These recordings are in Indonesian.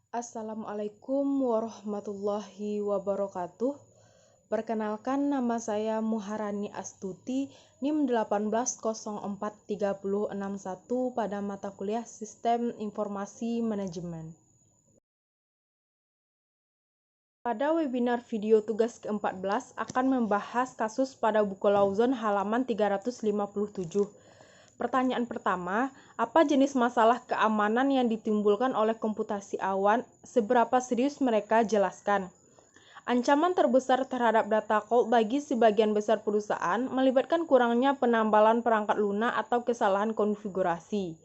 Assalamualaikum warahmatullahi wabarakatuh. Perkenalkan, nama saya Muharani Astuti, NIM 18043061 pada mata kuliah Sistem Informasi Manajemen. Pada webinar video tugas ke-14 akan membahas kasus pada buku Lawson halaman 357. Pertanyaan pertama, apa jenis masalah keamanan yang ditimbulkan oleh komputasi awan? Seberapa serius mereka? Jelaskan. Ancaman terbesar terhadap data cloud bagi sebagian besar perusahaan melibatkan kurangnya penambalan perangkat lunak atau kesalahan konfigurasi.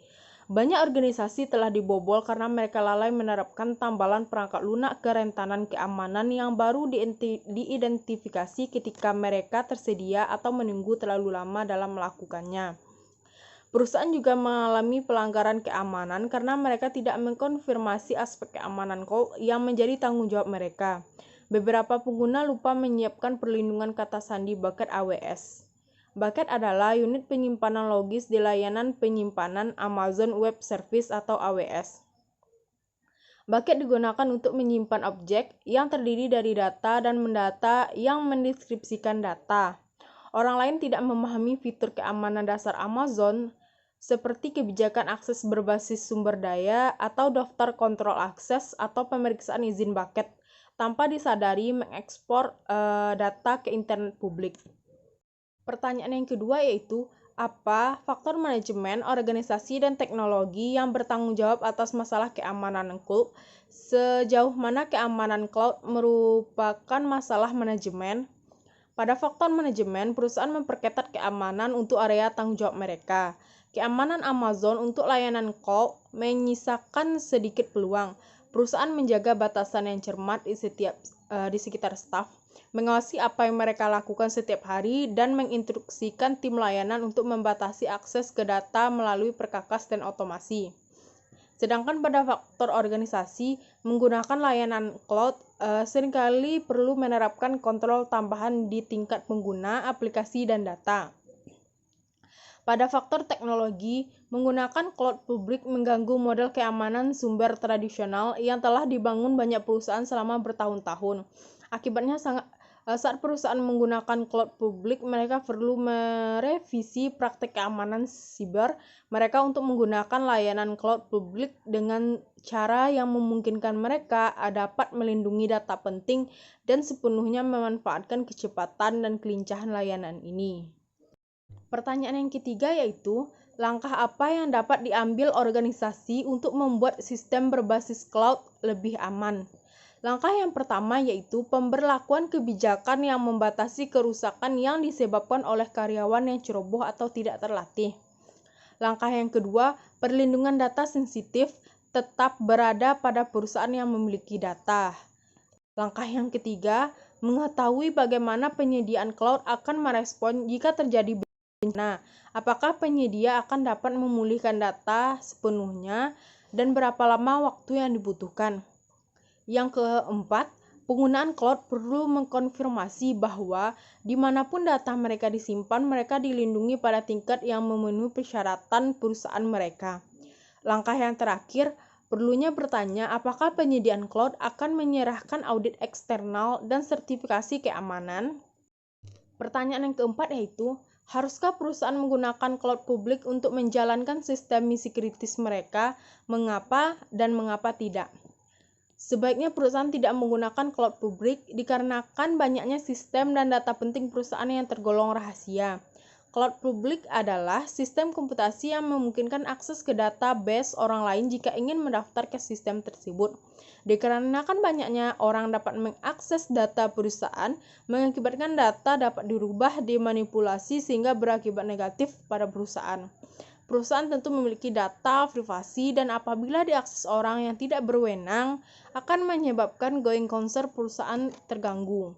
Banyak organisasi telah dibobol karena mereka lalai menerapkan tambalan perangkat lunak kerentanan keamanan yang baru diidentifikasi ketika mereka tersedia atau menunggu terlalu lama dalam melakukannya. Perusahaan juga mengalami pelanggaran keamanan karena mereka tidak mengkonfirmasi aspek keamanan cloud yang menjadi tanggung jawab mereka. Beberapa pengguna lupa menyiapkan perlindungan kata sandi bucket AWS. Bucket adalah unit penyimpanan logis di layanan penyimpanan Amazon Web Service atau AWS. Bucket digunakan untuk menyimpan objek yang terdiri dari data dan mendata yang mendeskripsikan data. Orang lain tidak memahami fitur keamanan dasar Amazon, seperti kebijakan akses berbasis sumber daya atau daftar kontrol akses atau pemeriksaan izin bucket, tanpa disadari mengekspor data ke internet publik. Pertanyaan yang kedua yaitu, apa faktor manajemen, organisasi, dan teknologi yang bertanggung jawab atas masalah keamanan cloud? Sejauh mana keamanan cloud merupakan masalah manajemen? Pada faktor manajemen, perusahaan memperketat keamanan untuk area tanggung jawab mereka. Keamanan Amazon untuk layanan cloud menyisakan sedikit peluang. Perusahaan menjaga batasan yang cermat di sekitar staf, mengawasi apa yang mereka lakukan setiap hari, dan menginstruksikan tim layanan untuk membatasi akses ke data melalui perkakas dan otomasi. Sedangkan pada faktor organisasi, menggunakan layanan cloud seringkali perlu menerapkan kontrol tambahan di tingkat pengguna, aplikasi, dan data. Pada faktor teknologi, menggunakan cloud publik mengganggu model keamanan sumber tradisional yang telah dibangun banyak perusahaan selama bertahun-tahun. Akibatnya saat perusahaan menggunakan cloud publik, mereka perlu merevisi praktek keamanan siber mereka untuk menggunakan layanan cloud publik dengan cara yang memungkinkan mereka dapat melindungi data penting dan sepenuhnya memanfaatkan kecepatan dan kelincahan layanan ini. Pertanyaan yang ketiga yaitu, langkah apa yang dapat diambil organisasi untuk membuat sistem berbasis cloud lebih aman? Langkah yang pertama yaitu pemberlakuan kebijakan yang membatasi kerusakan yang disebabkan oleh karyawan yang ceroboh atau tidak terlatih. Langkah yang kedua, perlindungan data sensitif tetap berada pada perusahaan yang memiliki data. Langkah yang ketiga, mengetahui bagaimana penyediaan cloud akan merespon jika terjadi bencana. Apakah penyedia akan dapat memulihkan data sepenuhnya dan berapa lama waktu yang dibutuhkan? Yang keempat, penggunaan cloud perlu mengkonfirmasi bahwa dimanapun data mereka disimpan, mereka dilindungi pada tingkat yang memenuhi persyaratan perusahaan mereka. Langkah yang terakhir, perlunya bertanya apakah penyediaan cloud akan menyerahkan audit eksternal dan sertifikasi keamanan. Pertanyaan yang keempat yaitu, haruskah perusahaan menggunakan cloud publik untuk menjalankan sistem misi kritis mereka? Mengapa dan mengapa tidak? Sebaiknya perusahaan tidak menggunakan cloud publik dikarenakan banyaknya sistem dan data penting perusahaan yang tergolong rahasia. Cloud publik adalah sistem komputasi yang memungkinkan akses ke database orang lain jika ingin mendaftar ke sistem tersebut. Dikarenakan banyaknya orang dapat mengakses data perusahaan, mengakibatkan data dapat dirubah, dimanipulasi sehingga berakibat negatif pada perusahaan. Perusahaan tentu memiliki data privasi dan apabila diakses orang yang tidak berwenang akan menyebabkan going concern perusahaan terganggu.